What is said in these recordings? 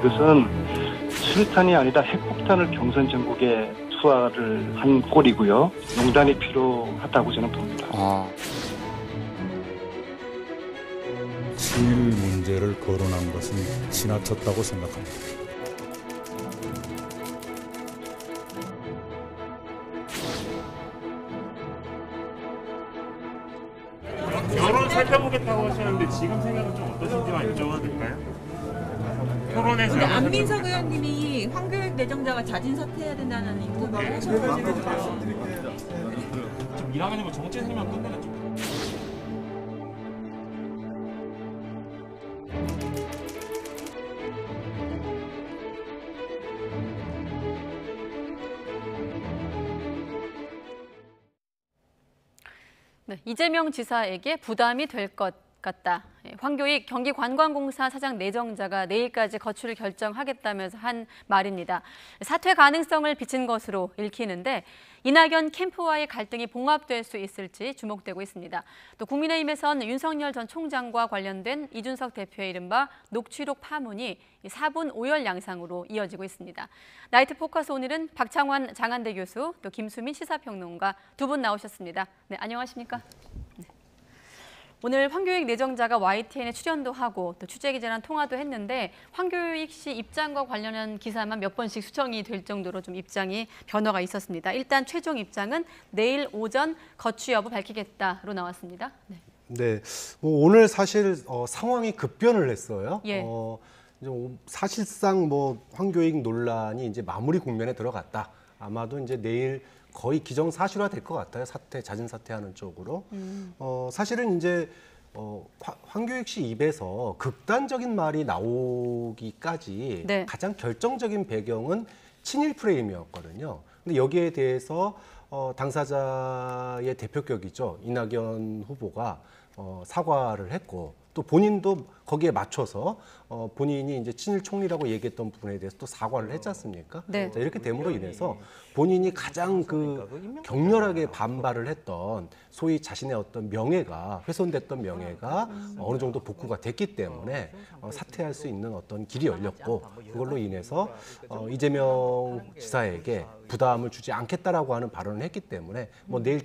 이것은 수류탄이 아니라 핵폭탄을 경선 전국에 투하를 한 꼴이고요. 용단이 필요하다고 저는 봅니다. 친일 문제를 거론한 것은 지나쳤다고 생각합니다. 여론 살펴보겠다고 하셨는데 지금 생각은 좀 어떠신지만 여쭤봐도 될까요? 토론에서 근데 안민석 의원님이 황교익 내정자가 자진 사퇴해야 된다는 인터뷰를 하셨거든요. 좀 1학년이고 정치 생명 끝내는 좀. 네, 이재명 지사에게 부담이 될 것 같다. 황교익 경기관광공사 사장 내정자가 내일까지 거취를 결정하겠다면서 한 말입니다. 사퇴 가능성을 비친 것으로 읽히는데 이낙연 캠프와의 갈등이 봉합될 수 있을지 주목되고 있습니다. 또 국민의힘에선 윤석열 전 총장과 관련된 이준석 대표의 이른바 녹취록 파문이 4분 5열 양상으로 이어지고 있습니다. 나이트 포커스 오늘은 박창환 장한대 교수, 또 김수민 시사평론가 두 분 나오셨습니다. 네, 안녕하십니까? 네. 오늘 황교익 내정자가 YTN에 출연도 하고 또 취재기자랑 통화도 했는데 황교익 씨 입장과 관련한 기사만 몇 번씩 수정이 될 정도로 좀 입장이 변화가 있었습니다. 일단 최종 입장은 내일 오전 거취 여부 밝히겠다로 나왔습니다. 네, 뭐 오늘 사실 상황이 급변을 했어요. 예. 사실상 뭐 황교익 논란이 이제 마무리 국면에 들어갔다. 아마도 이제 내일 거의 기정사실화 될 것 같아요. 자진 사퇴하는 쪽으로. 사실은 이제 황교익 씨 입에서 극단적인 말이 나오기까지 네. 가장 결정적인 배경은 친일 프레임이었거든요. 근데 여기에 대해서 당사자의 대표격이죠. 이낙연 후보가 사과를 했고 또 본인도 거기에 맞춰서 본인이 이제 친일 총리라고 얘기했던 부분에 대해서 또 사과를 했지 않습니까? 네. 자, 이렇게 됨으로 인해서 본인이 가장 격렬하게 반발을 했던 소위 자신의 어떤 명예가 훼손됐던 명예가 어느 정도 복구가 됐기 때문에 사퇴할 수 있는 어떤 길이 열렸고 그걸로 인해서 이재명 지사에게 부담을 주지 않겠다라고 하는 발언을 했기 때문에 뭐 내일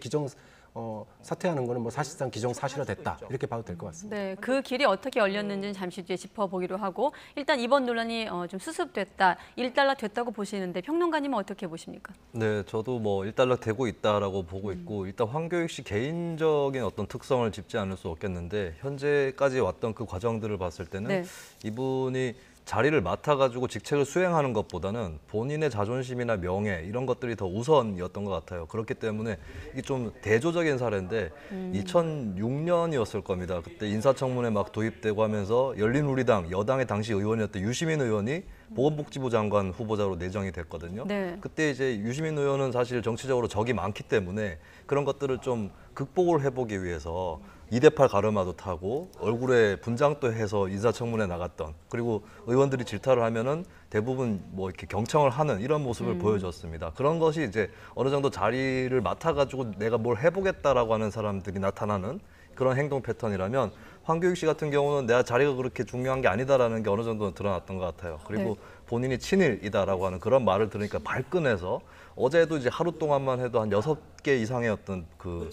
사퇴하는 거는 뭐 사실상 기정사실화됐다 이렇게 봐도 될 것 같습니다. 네, 그 길이 어떻게 열렸는지는 잠시 뒤에 짚어보기로 하고 일단 이번 논란이 좀 수습됐다, 일단락 됐다고 보시는데 평론가님은 어떻게 보십니까? 네, 저도 뭐 일단락 되고 있다라고 보고 있고 일단 황교익 씨 개인적인 어떤 특성을 짚지 않을 수 없겠는데 현재까지 왔던 그 과정들을 봤을 때는 네. 이분이 자리를 맡아가지고 직책을 수행하는 것보다는 본인의 자존심이나 명예 이런 것들이 더 우선이었던 것 같아요. 그렇기 때문에 이게 좀 대조적인 사례인데 2006년이었을 겁니다. 그때 인사청문회 막 도입되고 하면서 열린우리당 여당의 당시 의원이었던 유시민 의원이 보건복지부 장관 후보자로 내정이 됐거든요. 네. 그때 이제 유시민 의원은 사실 정치적으로 적이 많기 때문에 그런 것들을 좀 극복을 해보기 위해서 2대8 가르마도 타고 얼굴에 분장도 해서 인사청문회 나갔던 그리고 의원들이 질타를 하면은 대부분 뭐 이렇게 경청을 하는 이런 모습을 보여줬습니다. 그런 것이 이제 어느 정도 자리를 맡아가지고 내가 뭘 해보겠다라고 하는 사람들이 나타나는 그런 행동 패턴이라면 황교익 씨 같은 경우는 내가 자리가 그렇게 중요한 게 아니다라는 게 어느 정도 드러났던 것 같아요. 그리고 네. 본인이 친일이다라고 하는 그런 말을 들으니까 발끈해서 어제도 이제 하루 동안만 해도 한 6개 이상의 어떤 그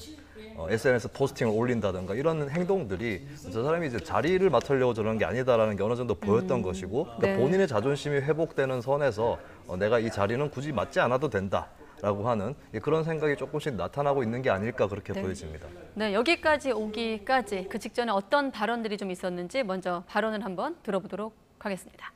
SNS 포스팅을 올린다든가 이런 행동들이 저 사람이 이제 자리를 맡으려고 저런 게 아니다라는 게 어느 정도 보였던 것이고 그러니까 네. 본인의 자존심이 회복되는 선에서 내가 이 자리는 굳이 맡지 않아도 된다라고 하는 그런 생각이 조금씩 나타나고 있는 게 아닐까 그렇게 보여집니다. 네, 여기까지 오기까지 그 직전에 어떤 발언들이 좀 있었는지 먼저 발언을 한번 들어보도록 하겠습니다.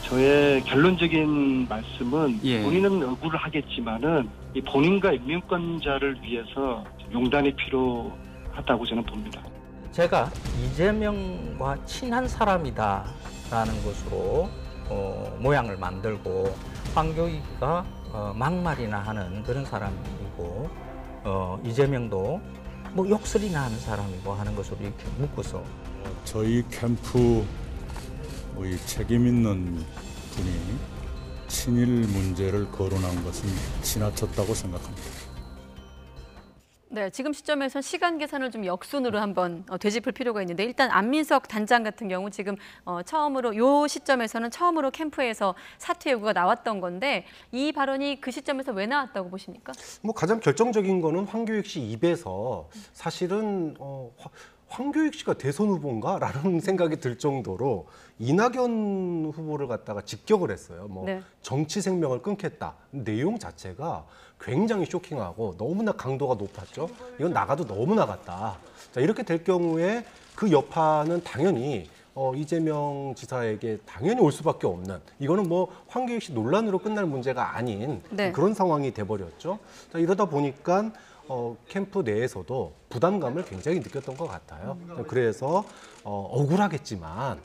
저의 결론적인 말씀은 예. 본인은 억울을 하겠지만은 이 본인과 인명권자를 위해서 용단이 필요하다고 저는 봅니다. 제가 이재명과 친한 사람이다라는 것으로 모양을 만들고 황교익가 막말이나 하는 그런 사람이고 이재명도 뭐 욕설이나 하는 사람이고 하는 것으로 이렇게 묶어서 저희 캠프 이 책임 있는 분이 친일 문제를 거론한 것은 지나쳤다고 생각합니다. 네, 지금 시점에서 시간 계산을 좀 역순으로 한번 되짚을 필요가 있는데 일단 안민석 단장 같은 경우 지금 처음으로 요 시점에서는 처음으로 캠프에서 사퇴 요구가 나왔던 건데 이 발언이 그 시점에서 왜 나왔다고 보십니까? 뭐 가장 결정적인 거는 황교익 씨 입에서 사실은 황교익 씨가 대선 후보인가라는 생각이 들 정도로 이낙연 후보를 갖다가 직격을 했어요. 뭐 네. 정치 생명을 끊겠다. 내용 자체가 굉장히 쇼킹하고 너무나 강도가 높았죠. 이건 나가도 너무 나갔다. 자, 이렇게 될 경우에 그 여파는 당연히 이재명 지사에게 당연히 올 수밖에 없는, 이거는 뭐 황교익 씨 논란으로 끝날 문제가 아닌 네. 그런 상황이 돼버렸죠. 자, 이러다 보니까 캠프 내에서도 부담감을 굉장히 느꼈던 것 같아요. 그래서 억울하겠지만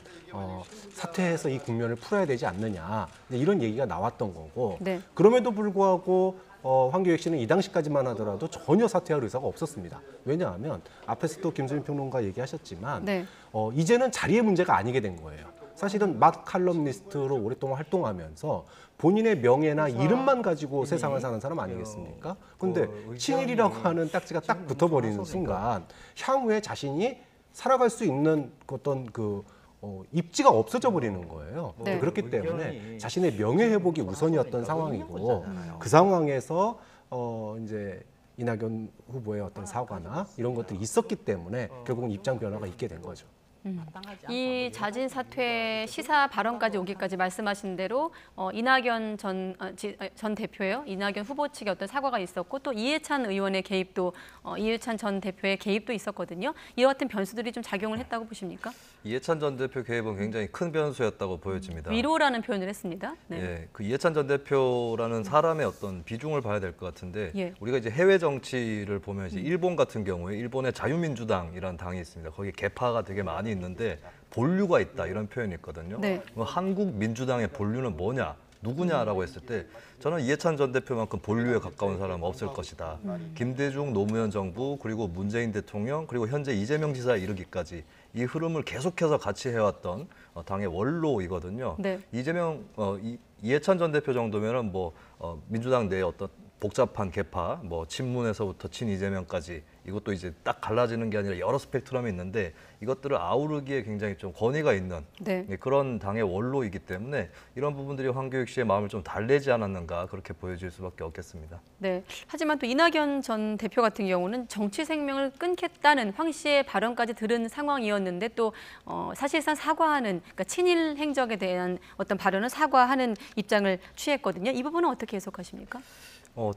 사퇴해서 이 국면을 풀어야 되지 않느냐, 이런 얘기가 나왔던 거고. 네. 그럼에도 불구하고 황교익 씨는 이 당시까지만 하더라도 전혀 사퇴할 의사가 없었습니다. 왜냐하면 앞에서도 김수민 평론가 얘기하셨지만 네. 이제는 자리의 문제가 아니게 된 거예요. 사실은 막 칼럼니스트로 오랫동안 활동하면서 본인의 명예나 이름만 가지고 세상을 사는 사람 아니겠습니까? 근데 친일이라고 하는 딱지가 딱 붙어버리는 순간 향후에 자신이 살아갈 수 있는 어떤 입지가 없어져 버리는 거예요. 네. 그렇기 때문에 자신의 명예 회복이 우선이었던 상황이고, 그 상황에서 이제 이낙연 후보의 어떤 사과나 이런 것들이 있었기 때문에 결국은 입장 변화가 있게 된 거죠. 이 자진 사퇴 시사 발언까지 오기까지 말씀하신 대로 이낙연 전 대표예요. 이낙연 후보 측의 어떤 사과가 있었고 또 이해찬 의원의 개입도 이해찬 전 대표의 개입도 있었거든요. 이와 같은 변수들이 좀 작용을 했다고 보십니까? 이해찬 전 대표 개입은 굉장히 큰 변수였다고 보여집니다. 위로라는 표현을 했습니다. 네. 예, 그 이해찬 전 대표라는 사람의 어떤 비중을 봐야 될 것 같은데 예. 우리가 이제 해외 정치를 보면 이제 일본 같은 경우에 일본의 자유민주당이라는 당이 있습니다. 거기 개파가 되게 많이 있는데 본류가 있다 이런 표현이 있거든요. 네. 한국 민주당의 본류는 뭐냐? 누구냐라고 했을 때 저는 이해찬 전 대표만큼 본류에 가까운 사람은 없을 것이다. 김대중 노무현 정부 그리고 문재인 대통령 그리고 현재 이재명 지사에 이르기까지 이 흐름을 계속해서 같이 해왔던 당의 원로이거든요. 네. 이해찬 전 대표 정도면은 민주당 내에 어떤 복잡한 개파, 친문에서부터 친이재명까지 이것도 이제 딱 갈라지는 게 아니라 여러 스펙트럼이 있는데 이것들을 아우르기에 굉장히 좀 권위가 있는 네. 그런 당의 원로이기 때문에 이런 부분들이 황교익 씨의 마음을 좀 달래지 않았는가 그렇게 보여질 수밖에 없겠습니다. 네. 하지만 또 이낙연 전 대표 같은 경우는 정치 생명을 끊겠다는 황 씨의 발언까지 들은 상황이었는데 또 사실상 사과하는, 그러니까 친일 행적에 대한 어떤 발언을 사과하는 입장을 취했거든요. 이 부분은 어떻게 해석하십니까?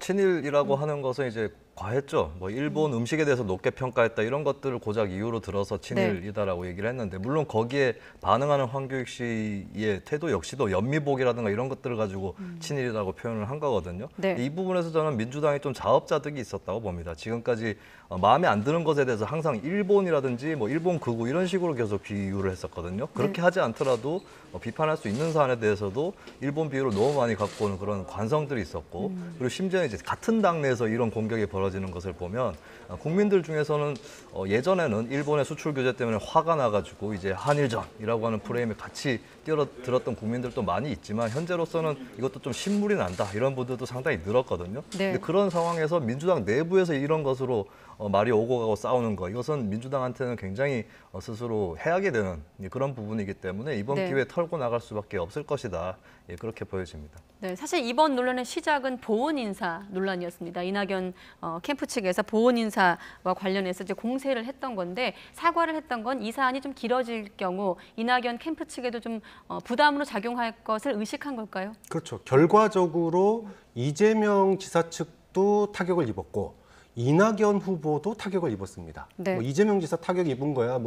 친일이라고 하는 것은 이제 과했죠. 일본 음식에 대해서 높게 평가했다 이런 것들을 고작 이유로 들어서 친일이다라고 얘기를 했는데 물론 거기에 반응하는 황교익 씨의 태도 역시도 연미복이라든가 이런 것들을 가지고 친일이라고 표현을 한 거거든요. 네. 이 부분에서 저는 민주당이 좀 자업자득이 있었다고 봅니다. 지금까지 마음에 안 드는 것에 대해서 항상 일본이라든지 일본 극우 이런 식으로 계속 비유를 했었거든요. 그렇게 하지 않더라도 비판할 수 있는 사안에 대해서도 일본 비유를 너무 많이 갖고 오는 그런 관성들이 있었고 그리고 심지어 이제 같은 당 내에서 이런 공격이 벌어지는 것을 보면 국민들 중에서는 예전에는 일본의 수출 규제 때문에 화가 나가지고 이제 한일전이라고 하는 프레임에 같이 뛰어들었던 국민들도 많이 있지만 현재로서는 이것도 좀 신물이 난다 이런 분들도 상당히 늘었거든요. 네. 근데 그런 상황에서 민주당 내부에서 이런 것으로 말이 오고 가고 싸우는 거 이것은 민주당한테는 굉장히 스스로 해악이 되는 그런 부분이기 때문에 이번 네. 기회에 털고 나갈 수밖에 없을 것이다. 그렇게 보여집니다. 네, 사실 이번 논란의 시작은 보훈 인사 논란이었습니다. 이낙연 캠프 측에서 보훈 인사와 관련해서 이제 공세를 했던 건데 사과를 했던 건 이 사안이 좀 길어질 경우 이낙연 캠프 측에도 좀 부담으로 작용할 것을 의식한 걸까요? 그렇죠. 결과적으로 이재명 지사 측도 타격을 입었고 이낙연 후보도 타격을 입었습니다. 네. 이재명 지사 타격 입은 거야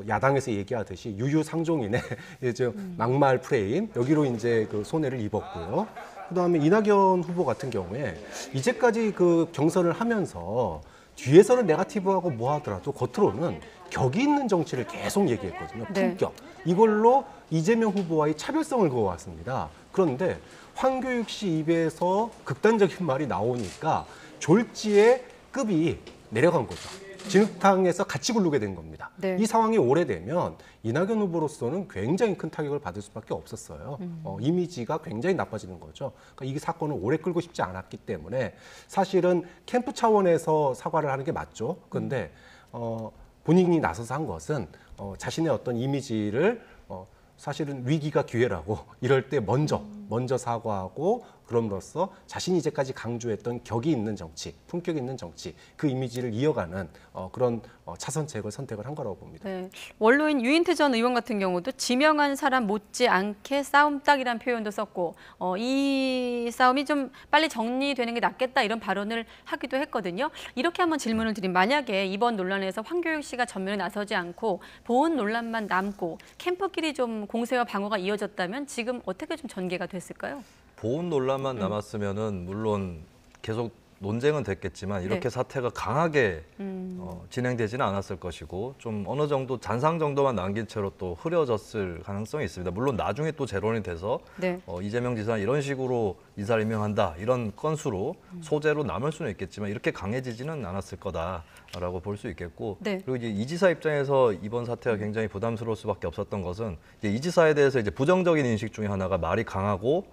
야당에서 얘기하듯이 유유상종이네 이제 막말 프레임 여기로 이제 그 손해를 입었고요. 그다음에 이낙연 후보 같은 경우에 이제까지 그 경선을 하면서 뒤에서는 네거티브하고 뭐 하더라도 겉으로는 격이 있는 정치를 계속 얘기했거든요. 품격. 이걸로 이재명 후보와의 차별성을 그어왔습니다. 그런데 황교익 씨 입에서 극단적인 말이 나오니까 졸지에 급이 내려간 거죠. 진흙탕에서 같이 굴르게 된 겁니다. 네. 이 상황이 오래되면 이낙연 후보로서는 굉장히 큰 타격을 받을 수밖에 없었어요. 이미지가 굉장히 나빠지는 거죠. 그러니까 이 사건을 오래 끌고 싶지 않았기 때문에 사실은 캠프 차원에서 사과를 하는 게 맞죠. 그런데 본인이 나서서 한 것은 자신의 어떤 이미지를 사실은 위기가 기회라고 이럴 때 먼저 사과하고 그럼으로써 자신이 이제까지 강조했던 격이 있는 정치, 품격 있는 정치, 그 이미지를 이어가는 그런 차선책을 선택을 한 거라고 봅니다. 네. 원로인 유인태 전 의원 같은 경우도 지명한 사람 못지않게 싸움딱이라는 표현도 썼고 이 싸움이 좀 빨리 정리되는 게 낫겠다 이런 발언을 하기도 했거든요. 이렇게 한번 질문을 드리면 만약에 이번 논란에서 황교익 씨가 전면에 나서지 않고 보훈 논란만 남고 캠프끼리 좀 공세와 방어가 이어졌다면 지금 어떻게 좀 전개가 됐을까요? 보훈 논란만 남았으면은 물론 계속 논쟁은 됐겠지만 이렇게 네. 사태가 강하게 진행되지는 않았을 것이고 좀 어느 정도 잔상 정도만 남긴 채로 또 흐려졌을 가능성이 있습니다. 물론 나중에 또 재론이 돼서 네. 이재명 지사 이런 식으로 인사를 임명한다 이런 건수로 소재로 남을 수는 있겠지만 이렇게 강해지지는 않았을 거다라고 볼 수 있겠고 네. 그리고 이제 이 지사 입장에서 이번 사태가 굉장히 부담스러울 수밖에 없었던 것은 이제 이 지사에 대해서 이제 부정적인 인식 중에 하나가 말이 강하고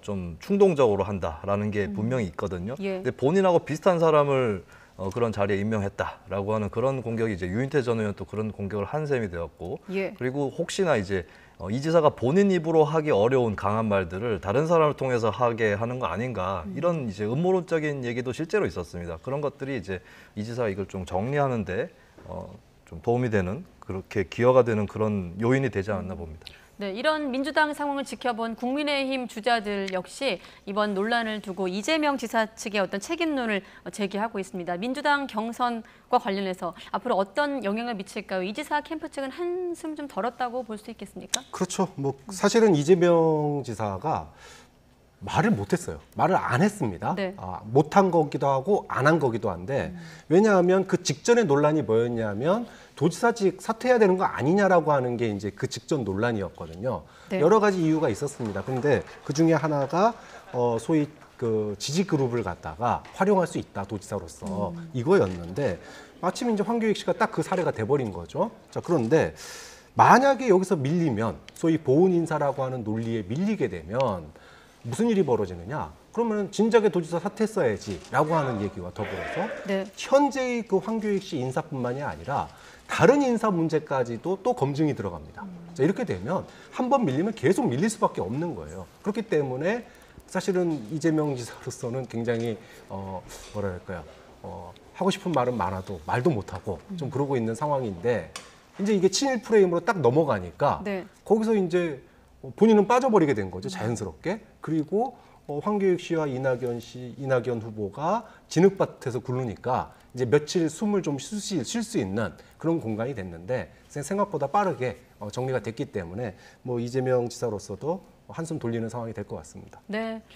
좀 충동적으로 한다라는 게 분명히 있거든요. 예. 근데 본인하고 비슷한 사람을 그런 자리에 임명했다라고 하는 그런 공격이 이제 유인태 전 의원 또 그런 공격을 한 셈이 되었고 예. 그리고 혹시나 이제 이 지사가 본인 입으로 하기 어려운 강한 말들을 다른 사람을 통해서 하게 하는 거 아닌가 이런 이제 음모론적인 얘기도 실제로 있었습니다. 그런 것들이 이제 이 지사가 이걸 좀 정리하는데 좀 도움이 되는 그렇게 기여가 되는 그런 요인이 되지 않았나 봅니다. 네, 이런 민주당 상황을 지켜본 국민의힘 주자들 역시 이번 논란을 두고 이재명 지사 측의 어떤 책임론을 제기하고 있습니다. 민주당 경선과 관련해서 앞으로 어떤 영향을 미칠까요? 이 지사 캠프 측은 한숨 좀 덜었다고 볼 수 있겠습니까? 그렇죠. 뭐 사실은 이재명 지사가 말을 못했어요. 말을 안 했습니다. 네. 못한 거기도 하고 안 한 거기도 한데 왜냐하면 그 직전에 논란이 뭐였냐면 도지사직 사퇴해야 되는 거 아니냐라고 하는 게 이제 그 직전 논란이었거든요. 네. 여러 가지 이유가 있었습니다. 그런데 그 중에 하나가 소위 그 지지 그룹을 갖다가 활용할 수 있다 도지사로서 이거였는데 마침 이제 황교익 씨가 딱 그 사례가 돼버린 거죠. 자 그런데 만약에 여기서 밀리면 소위 보훈 인사라고 하는 논리에 밀리게 되면 무슨 일이 벌어지느냐? 그러면 진작에 도지사 사퇴했어야지라고 하는 얘기와 더불어서 네. 현재의 그 황교익 씨 인사뿐만이 아니라 다른 인사 문제까지도 또 검증이 들어갑니다. 자, 이렇게 되면 한 번 밀리면 계속 밀릴 수밖에 없는 거예요. 그렇기 때문에 사실은 이재명 지사로서는 굉장히 뭐랄까요? 하고 싶은 말은 많아도 말도 못하고 좀 그러고 있는 상황인데 이제 이게 친일 프레임으로 딱 넘어가니까 네. 거기서 이제 본인은 빠져버리게 된 거죠, 자연스럽게. 그리고 황교익 씨와 이낙연 후보가 진흙밭에서 굴르니까 이제 며칠 숨을 좀 쉴 수 있는 그런 공간이 됐는데 생각보다 빠르게 정리가 됐기 때문에 뭐 이재명 지사로서도 한숨 돌리는 상황이 될 것 같습니다. 네.